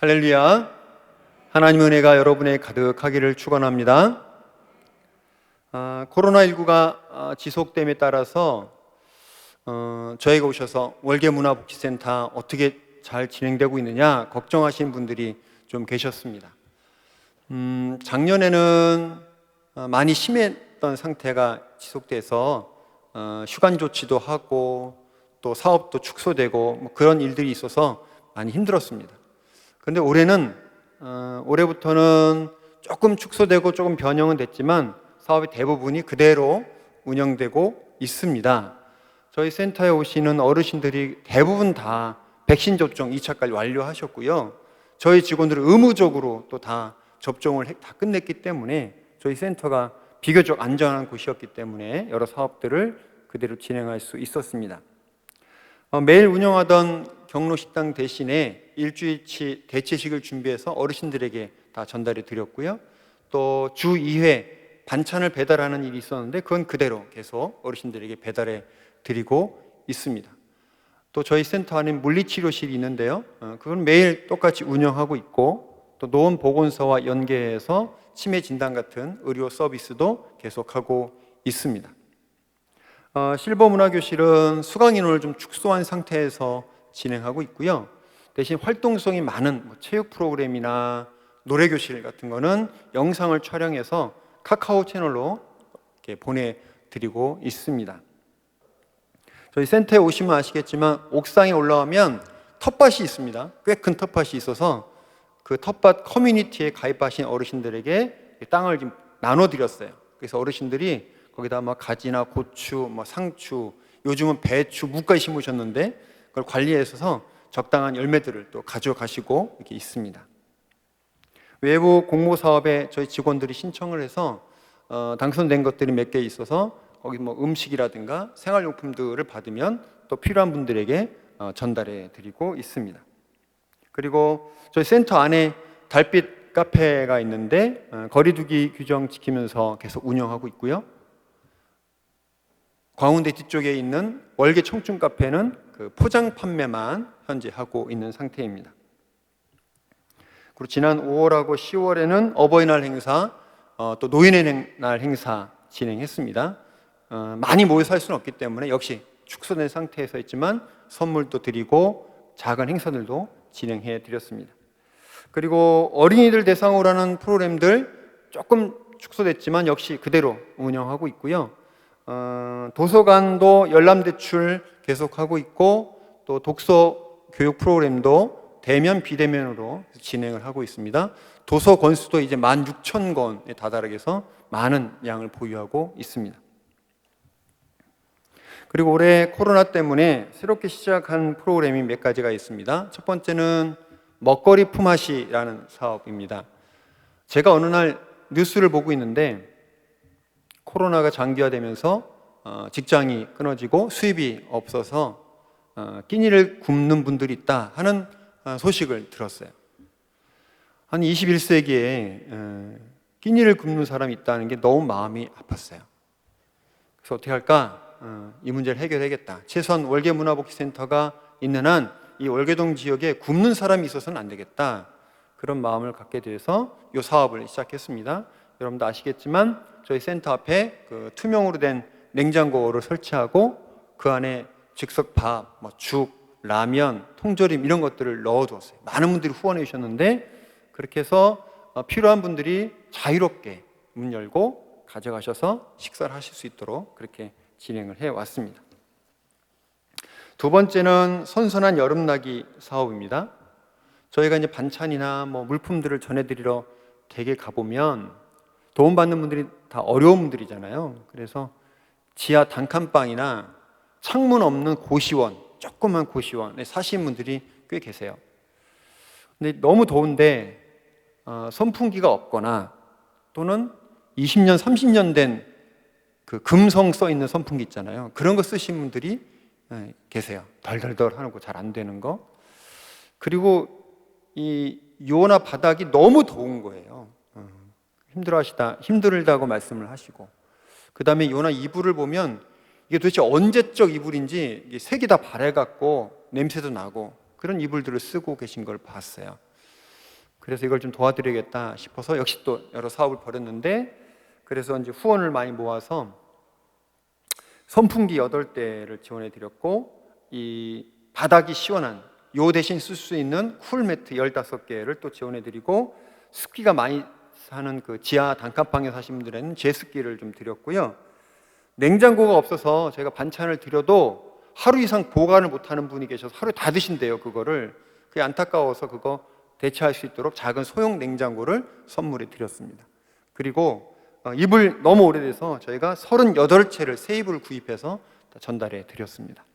할렐루야. 하나님의 은혜가 여러분에 가득하기를 축원합니다. 코로나19가 지속됨에 따라서 저희가 오셔서 월계문화복지센터 어떻게 잘 진행되고 있느냐 걱정하시는 분들이 좀 계셨습니다. 작년에는 많이 심했던 상태가 지속돼서 휴관 조치도 하고 또 사업도 축소되고 그런 일들이 있어서 많이 힘들었습니다. 그런데 올해부터는 조금 축소되고 조금 변형은 됐지만 사업의 대부분이 그대로 운영되고 있습니다. 저희 센터에 오시는 어르신들이 대부분 다 백신 접종 2차까지 완료하셨고요. 저희 직원들은 의무적으로 또 다 접종을 다 끝냈기 때문에 저희 센터가 비교적 안전한 곳이었기 때문에 여러 사업들을 그대로 진행할 수 있었습니다. 매일 운영하던 경로식당 대신에 일주일치 대체식을 준비해서 어르신들에게 다 전달해 드렸고요. 또 주 2회 반찬을 배달하는 일이 있었는데 그건 그대로 계속 어르신들에게 배달해 드리고 있습니다. 또 저희 센터 안에 물리치료실이 있는데요. 그건 매일 똑같이 운영하고 있고 또 노원보건소와 연계해서 치매 진단 같은 의료 서비스도 계속하고 있습니다. 실버문화교실은 수강 인원을 좀 축소한 상태에서 진행하고 있고요. 대신 활동성이 많은 체육 프로그램이나 노래교실 같은 거는 영상을 촬영해서 카카오 채널로 이렇게 보내드리고 있습니다. 저희 센터에 오시면 아시겠지만 옥상에 올라오면 텃밭이 있습니다. 꽤 큰 텃밭이 있어서 그 텃밭 커뮤니티에 가입하신 어르신들에게 땅을 좀 나눠드렸어요. 그래서 어르신들이 거기다 가지나 고추, 상추, 요즘은 배추, 무까지 심으셨는데 그걸 관리해서 적당한 열매들을 또 가져가시고 이렇게 있습니다. 외부 공모 사업에 저희 직원들이 신청을 해서 당선된 것들이 몇 개 있어서 거기 음식이라든가 생활용품들을 받으면 또 필요한 분들에게 전달해 드리고 있습니다. 그리고 저희 센터 안에 달빛 카페가 있는데 거리두기 규정 지키면서 계속 운영하고 있고요. 광운대 뒤쪽에 있는 월계 청춘 카페는 그 포장 판매만 현재 하고 있는 상태입니다. 그리고 지난 5월하고 10월에는 어버이날 행사, 또 노인의 날 행사 진행했습니다. 많이 모여서 할 수는 없기 때문에 역시 축소된 상태에서 있지만 선물도 드리고 작은 행사들도 진행해 드렸습니다. 그리고 어린이들 대상으로 하는 프로그램들 조금 축소됐지만 역시 그대로 운영하고 있고요. 도서관도 열람대출 계속하고 있고 또 독서 교육 프로그램도 대면 비대면으로 진행을 하고 있습니다. 도서 권수도 이제 16,000권에 다다르게 해서 많은 양을 보유하고 있습니다. 그리고 올해 코로나 때문에 새롭게 시작한 프로그램이 몇 가지가 있습니다. 첫 번째는 먹거리 품앗이라는 사업입니다. 제가 어느 날 뉴스를 보고 있는데 코로나가 장기화되면서 직장이 끊어지고 수입이 없어서 끼니를 굶는 분들이 있다 하는 소식을 들었어요. 한 21세기에 끼니를 굶는 사람이 있다는 게 너무 마음이 아팠어요. 그래서 어떻게 할까? 이 문제를 해결해야겠다. 최소한 월계문화복지센터가 있는 한 이 월계동 지역에 굶는 사람이 있어서는 안 되겠다. 그런 마음을 갖게 돼서 이 사업을 시작했습니다. 여러분도 아시겠지만 저희 센터 앞에 그 투명으로 된 냉장고를 설치하고 그 안에 즉석 밥, 죽, 라면, 통조림 이런 것들을 넣어두었어요. 많은 분들이 후원해 주셨는데 그렇게 해서 필요한 분들이 자유롭게 문 열고 가져가셔서 식사를 하실 수 있도록 그렇게 진행을 해왔습니다. 두 번째는 선선한 여름나기 사업입니다. 저희가 이제 반찬이나 물품들을 전해드리러 댁에 가보면 도움받는 분들이 다 어려운 분들이잖아요. 그래서 지하 단칸방이나 창문 없는 고시원, 조그만 고시원에 사시는 분들이 꽤 계세요. 근데 너무 더운데 선풍기가 없거나 또는 20년, 30년 된 그 금성 써 있는 선풍기 있잖아요. 그런 거 쓰신 분들이 계세요. 덜덜덜 하는 거 잘 안 되는 거. 그리고 이 요나 바닥이 너무 더운 거예요. 힘들다고 말씀을 하시고 그 다음에 요나 이불을 보면 이게 도대체 언제적 이불인지 색이 다 바래갖고 냄새도 나고 그런 이불들을 쓰고 계신 걸 봤어요. 그래서 이걸 좀 도와드리겠다 싶어서 역시 또 여러 사업을 벌였는데, 그래서 이제 후원을 많이 모아서 선풍기 8대를 지원해 드렸고, 이 바닥이 시원한 요 대신 쓸 수 있는 쿨매트 15개를 또 지원해 드리고, 습기가 많이 사는 그 지하 단칸방에 사시는 분들에는 제습기를 좀 드렸고요. 냉장고가 없어서 제가 반찬을 드려도 하루 이상 보관을 못하는 분이 계셔서 하루에 다 드신대요. 그거를. 그게 안타까워서 그거 대체할 수 있도록 작은 소형 냉장고를 선물해 드렸습니다. 그리고 이불 너무 오래돼서 저희가 38채를 새 이불을 구입해서 전달해 드렸습니다.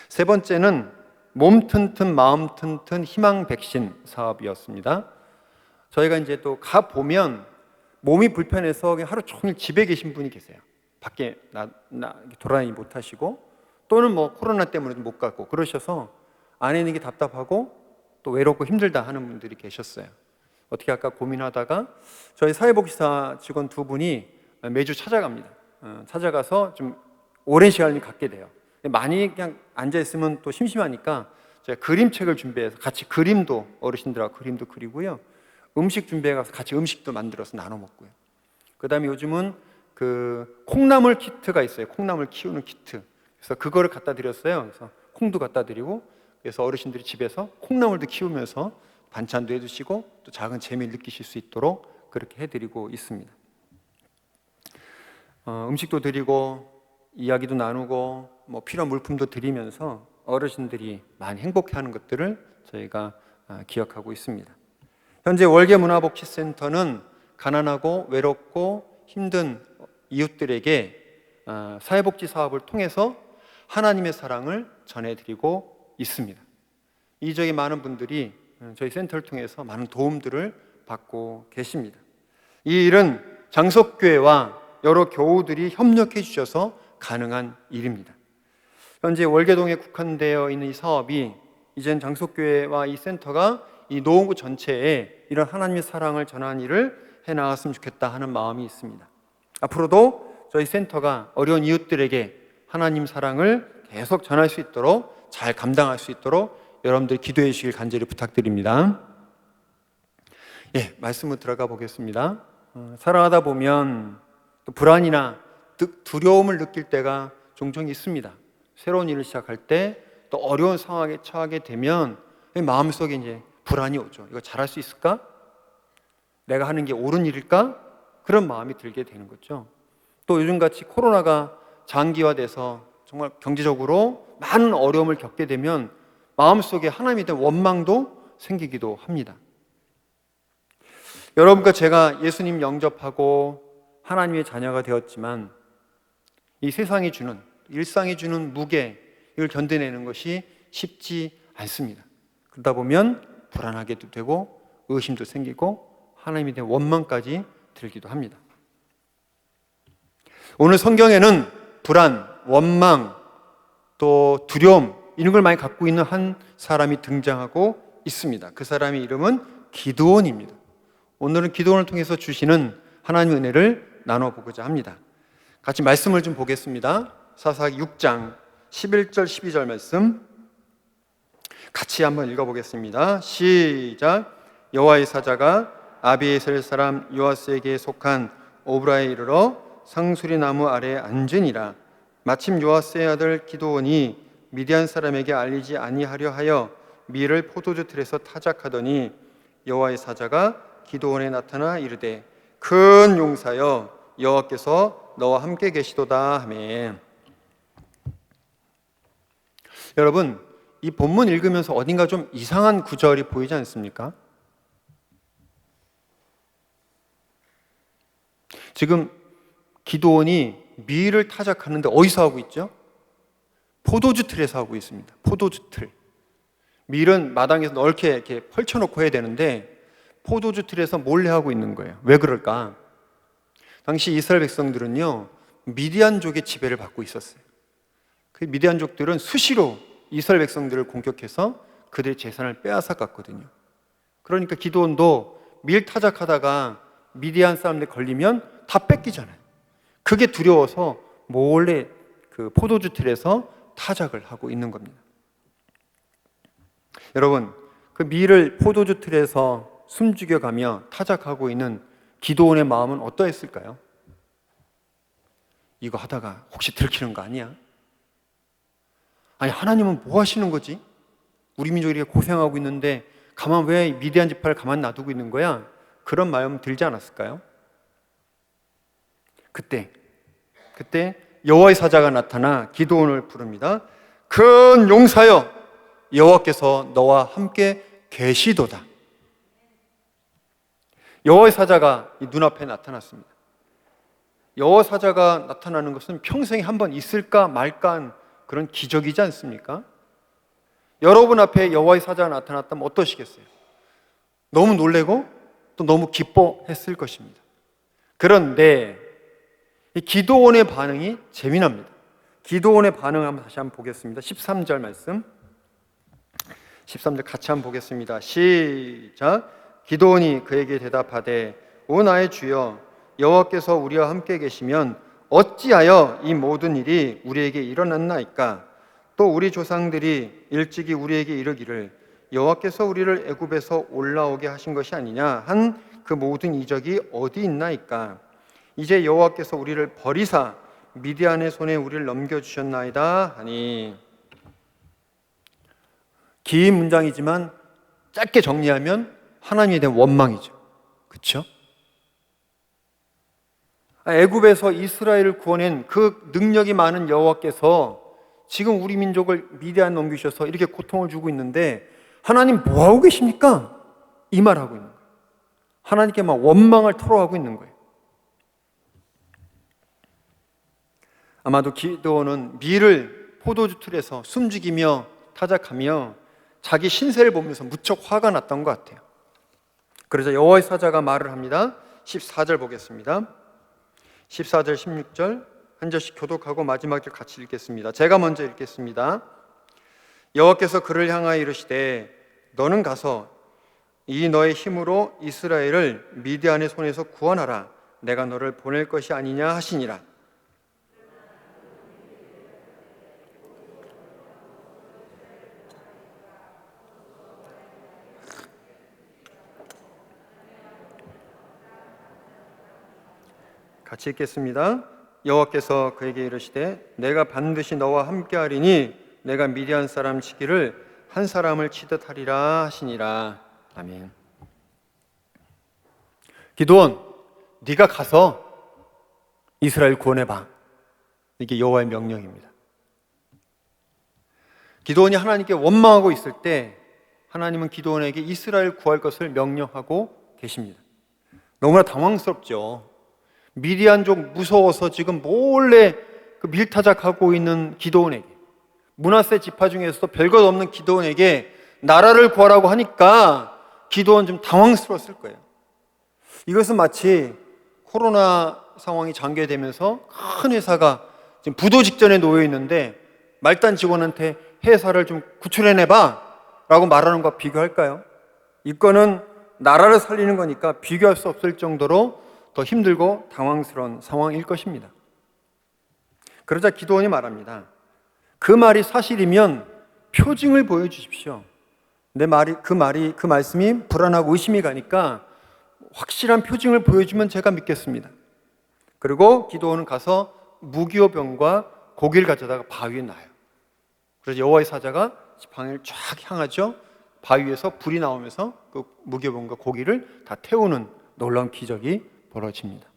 세 번째는 몸 튼튼 마음 튼튼 희망 백신 사업이었습니다. 저희가 이제 또 가 보면 몸이 불편해서 하루 종일 집에 계신 분이 계세요. 밖에 돌아다니지 못하시고, 또는 뭐 코로나 때문에 못 가고 그러셔서 안에 있는 게 답답하고 또 외롭고 힘들다 하는 분들이 계셨어요. 어떻게 할까 고민하다가 저희 사회복지사 직원 2분이 매주 찾아갑니다. 찾아가서 좀 오랜 시간을 갖게 돼요. 많이 그냥 앉아있으면 또 심심하니까 제가 그림책을 준비해서 같이 그림도, 어르신들하고 그림도 그리고요, 음식 준비해가서 같이 음식도 만들어서 나눠 먹고요. 그 다음에 요즘은 그 콩나물 키트가 있어요. 콩나물 키우는 키트. 그래서 그거를 갖다 드렸어요. 그래서 콩도 갖다 드리고, 그래서 어르신들이 집에서 콩나물도 키우면서 반찬도 해주시고 또 작은 재미를 느끼실 수 있도록 그렇게 해드리고 있습니다. 음식도 드리고 이야기도 나누고 뭐 필요한 물품도 드리면서 어르신들이 많이 행복해하는 것들을 저희가 기억하고 있습니다. 현재 월계문화복지센터는 가난하고 외롭고 힘든 이웃들에게 사회복지 사업을 통해서 하나님의 사랑을 전해드리고 있습니다. 이 지역의 많은 분들이 저희 센터를 통해서 많은 도움들을 받고 계십니다. 이 일은 장석교회와 여러 교우들이 협력해 주셔서 가능한 일입니다. 현재 월계동에 국한되어 있는 이 사업이 이젠 장석교회와 이 센터가 이 노원구 전체에 이런 하나님의 사랑을 전하는 일을 해나갔으면 좋겠다 하는 마음이 있습니다. 앞으로도 저희 센터가 어려운 이웃들에게 하나님 사랑을 계속 전할 수 있도록, 잘 감당할 수 있도록 여러분들 기도해 주시길 간절히 부탁드립니다. 말씀으로 들어가 보겠습니다. 살아가다 보면 또 불안이나 두려움을 느낄 때가 종종 있습니다. 새로운 일을 시작할 때 또 어려운 상황에 처하게 되면 마음속에 이제 불안이 오죠. 이거 잘할 수 있을까? 내가 하는 게 옳은 일일까? 그런 마음이 들게 되는 거죠. 또 요즘같이 코로나가 장기화돼서 정말 경제적으로 많은 어려움을 겪게 되면 마음속에 하나님에 대한 원망도 생기기도 합니다. 여러분과 제가 예수님 영접하고 하나님의 자녀가 되었지만 이 세상이 주는, 일상이 주는 무게, 이걸 견뎌내는 것이 쉽지 않습니다. 그러다 보면 불안하게도 되고 의심도 생기고 하나님에 대한 원망까지 들기도 합니다. 오늘 성경에는 불안, 원망, 또 두려움 이런 걸 많이 갖고 있는 한 사람이 등장하고 있습니다. 그 사람의 이름은 기드온입니다. 오늘은 기드온을 통해서 주시는 하나님의 은혜를 나눠보고자 합니다. 같이 말씀을 좀 보겠습니다. 사사기 6장 11절 12절 말씀 같이 한번 읽어보겠습니다. 시작. 여호와의 사자가 아비에셀 사람 요아스에게 속한 오브라에 이르러 상수리 나무 아래에 앉으니라. 마침 요아스의 아들 기드온이 미디안 사람에게 알리지 아니하려 하여 밀을 포도주 틀에서 타작하더니 여호와의 사자가 기드온에 나타나 이르되 큰 용사여 여호와께서 너와 함께 계시도다 하매. 여러분, 이 본문 읽으면서 어딘가 좀 이상한 구절이 보이지 않습니까? 지금 기드온이 밀을 타작하는데 어디서 하고 있죠? 포도주 틀에서 하고 있습니다. 포도주 틀. 밀은 마당에서 넓게 이렇게 펼쳐놓고 해야 되는데 포도주 틀에서 몰래 하고 있는 거예요. 왜 그럴까? 당시 이스라엘 백성들은요, 미디안족의 지배를 받고 있었어요. 그 미디안족들은 수시로 이스라엘 백성들을 공격해서 그들의 재산을 빼앗아갔거든요. 그러니까 기드온도 밀 타작하다가 미디안 사람들 걸리면 다 뺏기잖아요. 그게 두려워서 몰래 그 포도주 틀에서 타작을 하고 있는 겁니다. 여러분, 그 밀을 포도주 틀에서 숨죽여가며 타작하고 있는 기드온의 마음은 어떠했을까요? 이거 하다가 혹시 들키는 거 아니야? 아니, 하나님은 뭐 하시는 거지? 우리 민족이 이렇게 고생하고 있는데 가만 왜 미디안 지파를 가만 놔두고 있는 거야? 그런 마음 들지 않았을까요? 그때 여호와의 사자가 나타나 기드온을 부릅니다. 큰 용사여, 여호와께서 너와 함께 계시도다. 여호와의 사자가 눈앞에 나타났습니다. 여호와 사자가 나타나는 것은 평생에 한 번 있을까 말까한 그런 기적이지 않습니까? 여러분 앞에 여호와의 사자가 나타났다면 어떠시겠어요? 너무 놀래고 또 너무 기뻐했을 것입니다. 그런데 이 기드온의 반응이 재미납니다. 기드온의 반응을 다시 한번 보겠습니다. 13절 말씀. 13절 같이 한번 보겠습니다. 시작. 기드온이 그에게 대답하되 오 나의 주여, 여호와께서 우리와 함께 계시면 어찌하여 이 모든 일이 우리에게 일어났나이까? 또 우리 조상들이 일찍이 우리에게 이르기를 여호와께서 우리를 애굽에서 올라오게 하신 것이 아니냐 한 그 모든 이적이 어디 있나이까? 이제 여호와께서 우리를 버리사 미디안의 손에 우리를 넘겨주셨나이다 하니. 긴 문장이지만 짧게 정리하면 하나님에 대한 원망이죠. 그렇죠? 애굽에서 이스라엘을 구원한 그 능력이 많은 여호와께서 지금 우리 민족을 미디안 넘기셔서 이렇게 고통을 주고 있는데 하나님 뭐하고 계십니까? 이 말하고 있는 거예요. 하나님께 막 원망을 토로하고 있는 거예요. 아마도 기드온은 밀을 포도주 틀에서 숨죽이며 타작하며 자기 신세를 보면서 무척 화가 났던 것 같아요. 그래서 여호와의 사자가 말을 합니다. 14절 보겠습니다. 14절 16절 한 절씩 교독하고 마지막 절 같이 읽겠습니다. 제가 먼저 읽겠습니다. 여호와께서 그를 향하여 이르시되 너는 가서 이 너의 힘으로 이스라엘을 미디안의 손에서 구원하라. 내가 너를 보낼 것이 아니냐 하시니라. 같이 읽겠습니다. 여호와께서 그에게 이르시되 내가 반드시 너와 함께하리니 내가 미디안 사람 치기를 한 사람을 치듯 하리라 하시니라. 아멘. 기드온, 네가 가서 이스라엘 구원해봐. 이게 여호와의 명령입니다. 기드온이 하나님께 원망하고 있을 때 하나님은 기드온에게 이스라엘 구할 것을 명령하고 계십니다. 너무나 당황스럽죠. 미디안족 무서워서 지금 몰래 그 밀타작하고 있는 기드온에게, 므낫세 지파 중에서도 별것 없는 기드온에게 나라를 구하라고 하니까 기드온 좀 당황스러웠을 거예요. 이것은 마치 코로나 상황이 장기되면서 큰 회사가 지금 부도 직전에 놓여 있는데 말단 직원한테 회사를 좀 구출해내봐 라고 말하는 것과 비교할까요? 이거는 나라를 살리는 거니까 비교할 수 없을 정도로 더 힘들고 당황스러운 상황일 것입니다. 그러자 기드온이 말합니다. 그 말이 사실이면 표징을 보여주십시오. 그 말씀이 불안하고 의심이 가니까 확실한 표징을 보여주면 제가 믿겠습니다. 그리고 기드온은 가서 무기와 병과 고기를 가져다가 바위에 놔요. 그래서 여호와의 사자가 지팡이를 쫙 향하죠. 바위에서 불이 나오면서 그 무기와 병과 고기를 다 태우는 놀라운 기적이 벌어집니다.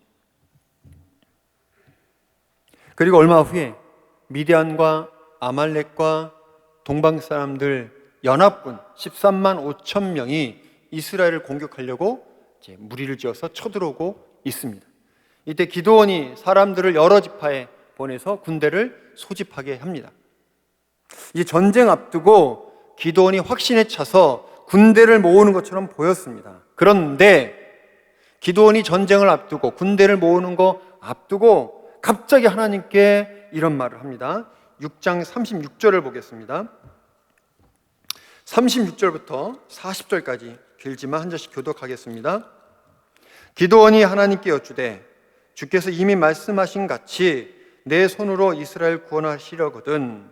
그리고 얼마 후에 미디안과 아말렉과 동방 사람들 연합군 13만 5천 명이 이스라엘을 공격하려고 이제 무리를 지어서 쳐들어오고 있습니다. 이때 기드온이 사람들을 여러 지파에 보내서 군대를 소집하게 합니다. 이 전쟁 앞두고 기드온이 확신에 차서 군대를 모으는 것처럼 보였습니다. 그런데 기드온이 전쟁을 앞두고 군대를 모으는 거 앞두고 갑자기 하나님께 이런 말을 합니다. 6장 36절을 보겠습니다. 36절부터 40절까지 길지만 한 절씩 교독하겠습니다. 기드온이 하나님께 여쭈되 주께서 이미 말씀하신 같이 내 손으로 이스라엘 구원하시려거든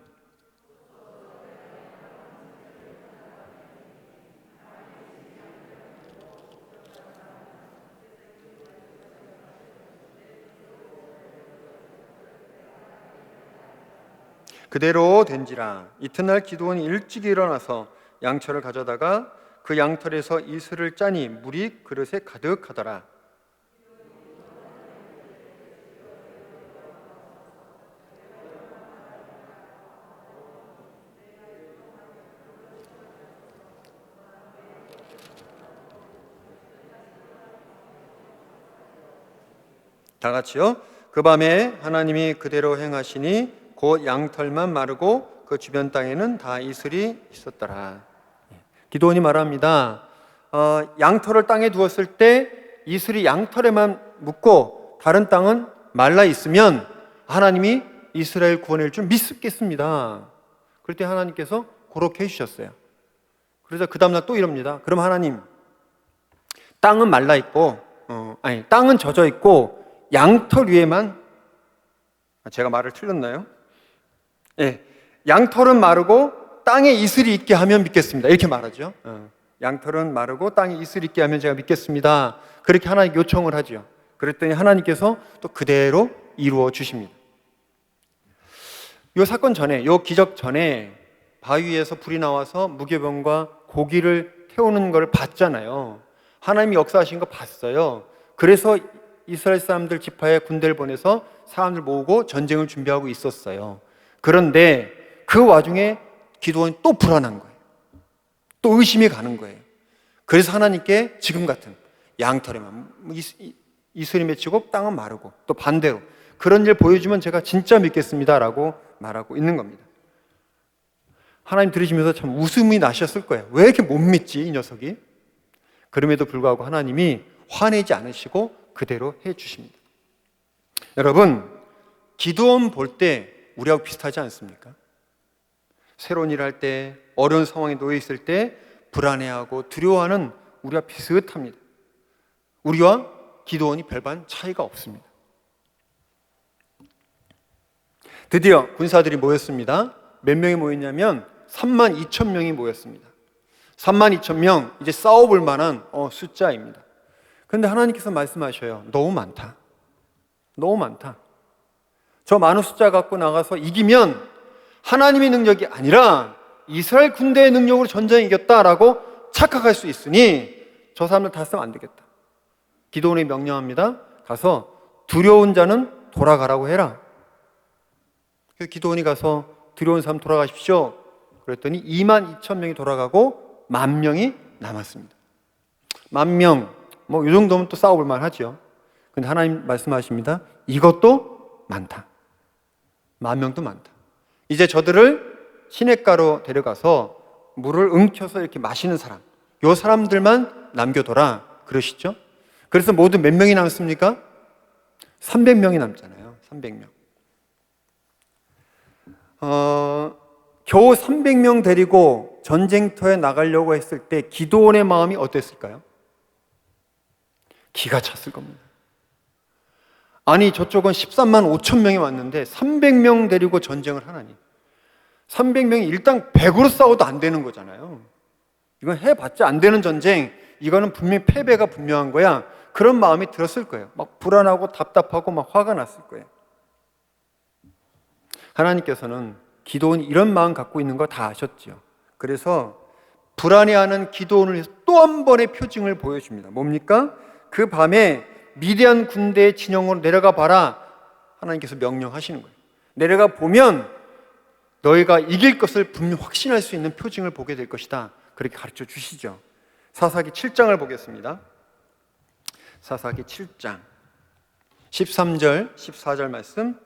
그대로 된지라. 이튿날 기드온이 일찍 일어나서 양털을 가져다가 그 양털에서 이슬을 짜니 물이 그릇에 가득하더라. 다 같이요. 그 밤에 하나님이 그대로 행하시니 곧 양털만 마르고 그 주변 땅에는 다 이슬이 있었더라. 기드온이 말합니다. 양털을 땅에 두었을 때 이슬이 양털에만 묻고 다른 땅은 말라 있으면 하나님이 이스라엘 구원할 줄 믿겠습니다. 그럴 때 하나님께서 그렇게 해주셨어요. 그래서 그 다음날 또 이럽니다. 그럼 하나님, 땅은 말라 있고, 땅은 젖어 있고 양털 위에만, 제가 말을 틀렸나요? 예, 양털은 마르고 땅에 이슬이 있게 하면 믿겠습니다. 이렇게 말하죠. 양털은 마르고 땅에 이슬이 있게 하면 제가 믿겠습니다. 그렇게 하나님께 요청을 하죠. 그랬더니 하나님께서 또 그대로 이루어 주십니다. 이 사건 전에, 이 기적 전에 바위에서 불이 나와서 무교병과 고기를 태우는 걸 봤잖아요. 하나님이 역사하신 거 봤어요. 그래서 이스라엘 사람들 지파에 군대를 보내서 사람들 모으고 전쟁을 준비하고 있었어요. 그런데 그 와중에 기드온이 또 불안한 거예요. 또 의심이 가는 거예요. 그래서 하나님께 지금 같은 양털에만 이슬이 맺히고 땅은 마르고 또 반대로 그런 일 보여주면 제가 진짜 믿겠습니다라고 말하고 있는 겁니다. 하나님 들으시면서 참 웃음이 나셨을 거예요. 왜 이렇게 못 믿지 이 녀석이? 그럼에도 불구하고 하나님이 화내지 않으시고 그대로 해 주십니다. 여러분, 기드온 볼 때 우리하고 비슷하지 않습니까? 새로운 일을 할 때, 어려운 상황에 놓여 있을 때 불안해하고 두려워하는 우리와 비슷합니다. 우리와 기드온이 별반 차이가 없습니다. 드디어 군사들이 모였습니다. 몇 명이 모였냐면 32,000명이 모였습니다. 32,000명, 이제 싸워볼 만한 숫자입니다. 그런데 하나님께서 말씀하셔요. 너무 많다. 너무 많다. 저 많은 숫자 갖고 나가서 이기면 하나님의 능력이 아니라 이스라엘 군대의 능력으로 전쟁에 이겼다라고 착각할 수 있으니 저 사람들 다 쓰면 안 되겠다. 기드온이 명령합니다. 가서 두려운 자는 돌아가라고 해라. 그래서 기드온이 가서 두려운 사람 돌아가십시오. 그랬더니 22,000명이 돌아가고 10,000명이 남았습니다. 10,000명, 이 정도면 또 싸워볼 만하죠. 근데 하나님 말씀하십니다. 이것도 많다. 10,000명도 많다. 이제 저들을 시냇가로 데려가서 물을 응켜서 이렇게 마시는 사람, 요 사람들만 남겨둬라 그러시죠. 그래서 모두 몇 명이 남습니까? 300명이 남잖아요. 300명. 겨우 300명 데리고 전쟁터에 나가려고 했을 때 기드온의 마음이 어땠을까요? 기가 찼을 겁니다. 아니, 저쪽은 13만 5천 명이 왔는데 300명 데리고 전쟁을 하나니 300명이 일단 100으로 싸워도 안 되는 거잖아요. 이건 해봤자 안 되는 전쟁, 이거는 분명히 패배가 분명한 거야. 그런 마음이 들었을 거예요. 막 불안하고 답답하고 막 화가 났을 거예요. 하나님께서는 기드온이 이런 마음 갖고 있는 거 다 아셨죠. 그래서 불안해하는 기드온을 위해서 또 한 번의 표징을 보여줍니다. 뭡니까? 그 밤에 미디안 군대의 진영으로 내려가 봐라. 하나님께서 명령하시는 거예요. 내려가 보면 너희가 이길 것을 분명 확신할 수 있는 표징을 보게 될 것이다. 그렇게 가르쳐 주시죠. 사사기 7장을 보겠습니다. 사사기 7장 13절 14절 말씀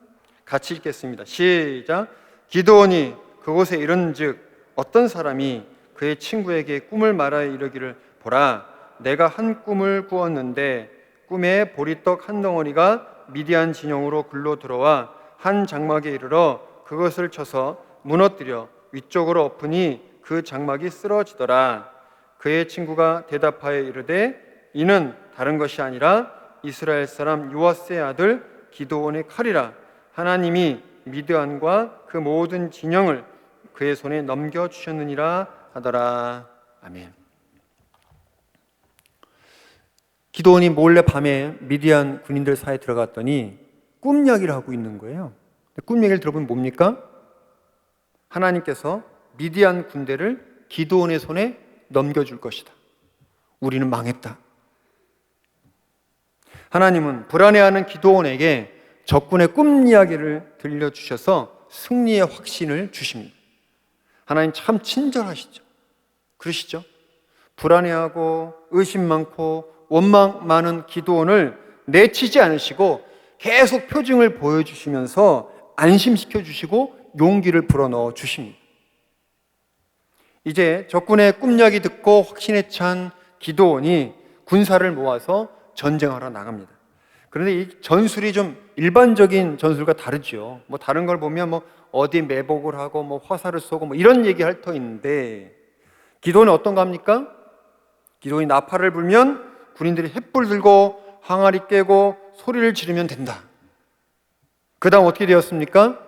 같이 읽겠습니다. 시작. 기드온이 그곳에 이른즉 어떤 사람이 그의 친구에게 꿈을 말하여 이르기를 보라, 내가 한 꿈을 꾸었는데 꿈에 보리떡 한 덩어리가 미디안 진영으로 굴러 들어와 한 장막에 이르러 그것을 쳐서 무너뜨려 위쪽으로 엎으니 그 장막이 쓰러지더라. 그의 친구가 대답하여 이르되 이는 다른 것이 아니라 이스라엘 사람 요아스의 아들 기드온의 칼이라. 하나님이 미드안과 그 모든 진영을 그의 손에 넘겨주셨느니라 하더라. 아멘. 기드온이 몰래 밤에 미디안 군인들 사이에 들어갔더니 꿈 이야기를 하고 있는 거예요. 꿈 얘기를 들어보면 뭡니까? 하나님께서 미디안 군대를 기드온의 손에 넘겨줄 것이다. 우리는 망했다. 하나님은 불안해하는 기드온에게 적군의 꿈 이야기를 들려주셔서 승리의 확신을 주십니다. 하나님 참 친절하시죠. 그러시죠? 불안해하고 의심 많고 원망 많은 기드온을 내치지 않으시고 계속 표징을 보여주시면서 안심시켜 주시고 용기를 불어넣어 주십니다. 이제 적군의 꿈 이야기 듣고 확신에 찬 기드온이 군사를 모아서 전쟁하러 나갑니다. 그런데 이 전술이 좀 일반적인 전술과 다르죠. 뭐 다른 걸 보면 뭐 어디 매복을 하고 뭐 화살을 쏘고 뭐 이런 얘기 할 터 있는데 기드온이 어떤가 합니까? 기드온이 나팔을 불면 군인들이 횃불 들고 항아리 깨고 소리를 지르면 된다. 그 다음 어떻게 되었습니까?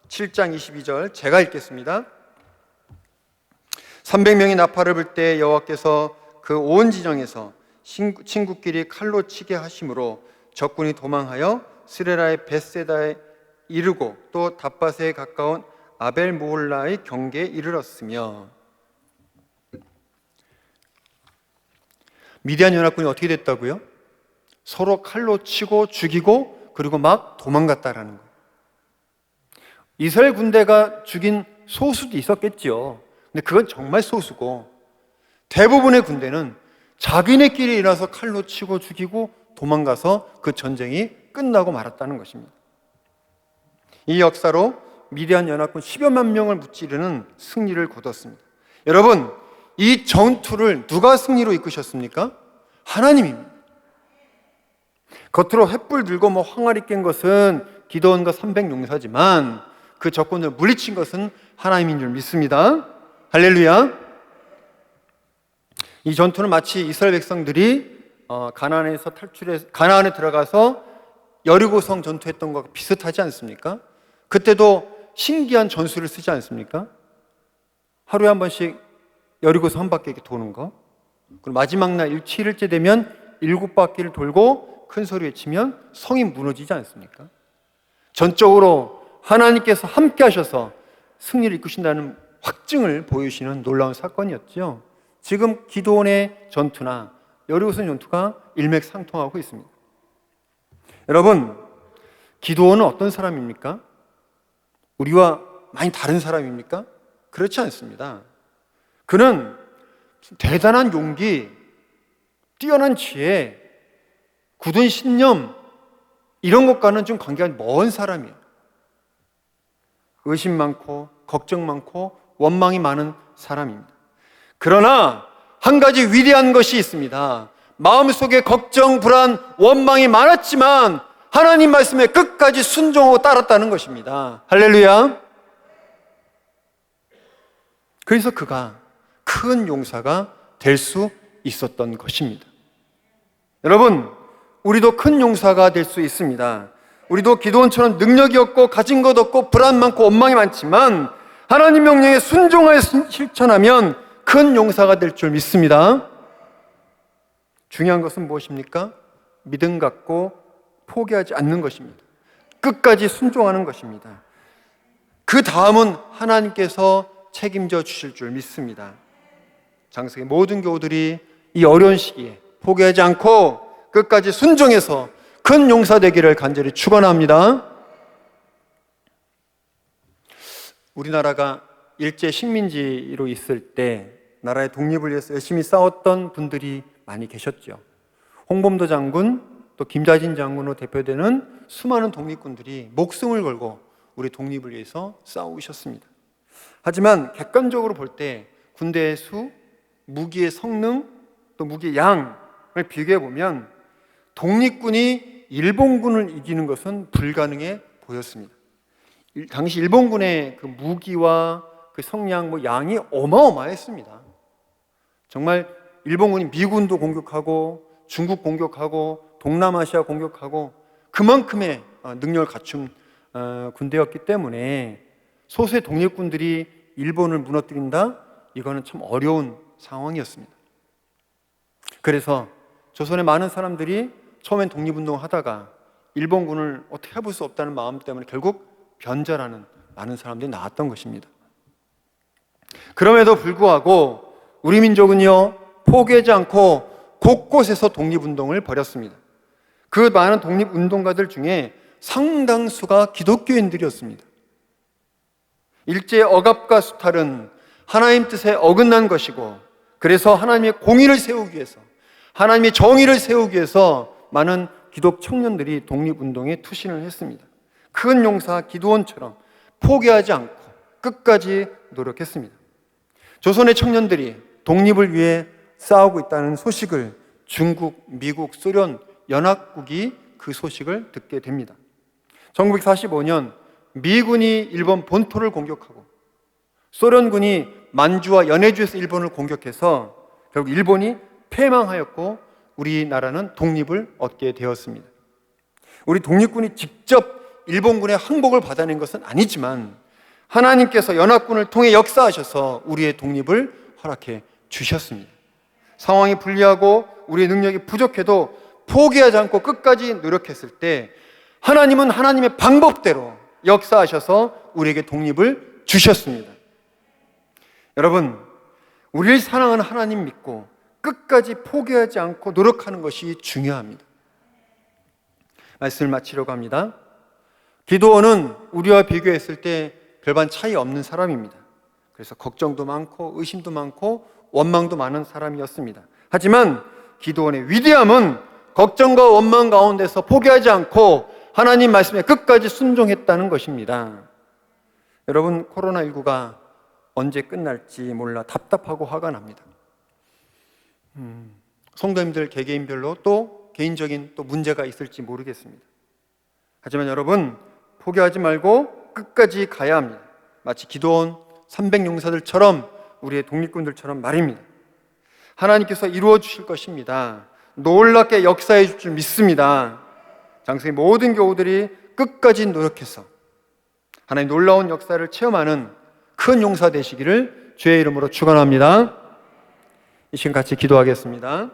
7장 22절 제가 읽겠습니다. 300명이 나팔을 불 때 여호와께서 그 온 지정에서 친구끼리 칼로 치게 하심으로 적군이 도망하여 스레라의 벳세다에 이르고 또 답밭에 가까운 아벨 모홀라의 경계에 이르렀으며. 미디안 연합군이 어떻게 됐다고요? 서로 칼로 치고 죽이고 그리고 막 도망갔다라는 거예요. 이스라엘 군대가 죽인 소수도 있었겠죠. 근데 그건 정말 소수고 대부분의 군대는 자기네끼리 일어나서 칼로 치고 죽이고 도망가서 그 전쟁이 끝나고 말았다는 것입니다. 이 역사로 미디안 연합군 10여만 명을 무찌르는 승리를 거뒀습니다. 여러분, 이 전투를 누가 승리로 이끄셨습니까? 하나님입니다. 겉으로 횃불 들고 뭐 항아리 깬 것은 기드온과 300용사지만 그 적군을 물리친 것은 하나님인 줄 믿습니다. 할렐루야. 이 전투는 마치 이스라엘 백성들이 가나안에서 탈출해서 가나안에 들어가서 여리고성 전투했던 것과 비슷하지 않습니까? 그때도 신기한 전술을 쓰지 않습니까? 하루에 한 번씩 여리고성 한 바퀴 이렇게 도는 거. 그리고 마지막 날 7일째 되면 7바퀴를 돌고 큰 소리 외치면 성이 무너지지 않습니까? 전적으로 하나님께서 함께 하셔서 승리를 이끄신다는 확증을 보여주시는 놀라운 사건이었죠. 지금 기드온의 전투나 여리고성 전투가 일맥상통하고 있습니다. 여러분, 기드온은 어떤 사람입니까? 우리와 많이 다른 사람입니까? 그렇지 않습니다. 그는 대단한 용기, 뛰어난 지혜, 굳은 신념 이런 것과는 좀 관계가 먼 사람이에요. 의심 많고 걱정 많고 원망이 많은 사람입니다. 그러나 한 가지 위대한 것이 있습니다. 마음속에 걱정, 불안, 원망이 많았지만 하나님 말씀에 끝까지 순종하고 따랐다는 것입니다. 할렐루야. 그래서 그가 큰 용사가 될 수 있었던 것입니다. 여러분, 우리도 큰 용사가 될 수 있습니다. 우리도 기드온처럼 능력이 없고 가진 것 없고 불안 많고 원망이 많지만 하나님 명령에 순종하여 실천하면 큰 용사가 될 줄 믿습니다. 중요한 것은 무엇입니까? 믿음 갖고 포기하지 않는 것입니다. 끝까지 순종하는 것입니다. 그 다음은 하나님께서 책임져 주실 줄 믿습니다. 장세기 모든 교우들이 이 어려운 시기에 포기하지 않고 끝까지 순종해서 큰 용사 되기를 간절히 축원합니다. 우리나라가 일제 식민지로 있을 때 나라의 독립을 위해서 열심히 싸웠던 분들이 많이 계셨죠. 홍범도 장군, 또 김자진 장군으로 대표되는 수많은 독립군들이 목숨을 걸고 우리 독립을 위해서 싸우셨습니다. 하지만 객관적으로 볼 때 군대의 수, 무기의 성능, 또 무기의 양을 비교해 보면 독립군이 일본군을 이기는 것은 불가능해 보였습니다. 당시 일본군의 그 무기와 그 성량, 양이 어마어마했습니다. 정말 일본군이 미군도 공격하고 중국 공격하고 동남아시아 공격하고 그만큼의 능력을 갖춘 군대였기 때문에 소수의 독립군들이 일본을 무너뜨린다? 이거는 참 어려운 상황이었습니다. 그래서 조선의 많은 사람들이 처음엔 독립운동을 하다가 일본군을 어떻게 해볼 수 없다는 마음 때문에 결국 변절하는 많은 사람들이 나왔던 것입니다. 그럼에도 불구하고 우리 민족은요, 포기하지 않고 곳곳에서 독립운동을 벌였습니다. 그 많은 독립운동가들 중에 상당수가 기독교인들이었습니다. 일제의 억압과 수탈은 하나님 뜻에 어긋난 것이고, 그래서 하나님의 공의를 세우기 위해서, 하나님의 정의를 세우기 위해서 많은 기독 청년들이 독립운동에 투신을 했습니다. 큰 용사 기드온처럼 포기하지 않고 끝까지 노력했습니다. 조선의 청년들이 독립을 위해 싸우고 있다는 소식을 중국, 미국, 소련 연합국이 그 소식을 듣게 됩니다. 1945년 미군이 일본 본토를 공격하고 소련군이 만주와 연해주에서 일본을 공격해서 결국 일본이 패망하였고 우리나라는 독립을 얻게 되었습니다. 우리 독립군이 직접 일본군의 항복을 받아낸 것은 아니지만 하나님께서 연합군을 통해 역사하셔서 우리의 독립을 허락해 주셨습니다. 상황이 불리하고 우리의 능력이 부족해도 포기하지 않고 끝까지 노력했을 때 하나님은 하나님의 방법대로 역사하셔서 우리에게 독립을 주셨습니다. 여러분, 우리를 사랑하는 하나님 믿고 끝까지 포기하지 않고 노력하는 것이 중요합니다. 말씀을 마치려고 합니다. 기드온은 우리와 비교했을 때 별반 차이 없는 사람입니다. 그래서 걱정도 많고 의심도 많고 원망도 많은 사람이었습니다. 하지만 기드온의 위대함은 걱정과 원망 가운데서 포기하지 않고 하나님 말씀에 끝까지 순종했다는 것입니다. 여러분, 코로나19가 언제 끝날지 몰라 답답하고 화가 납니다. 성도님들 개개인별로 또 개인적인 또 문제가 있을지 모르겠습니다. 하지만 여러분, 포기하지 말고 끝까지 가야 합니다. 마치 기드온 300용사들처럼 우리의 독립군들처럼 말입니다. 하나님께서 이루어 주실 것입니다. 놀랍게 역사해 줄 줄 믿습니다. 장성의 모든 교우들이 끝까지 노력해서 하나님 놀라운 역사를 체험하는 큰 용사 되시기를 주의 이름으로 축원합니다. 이 시간 같이 기도하겠습니다.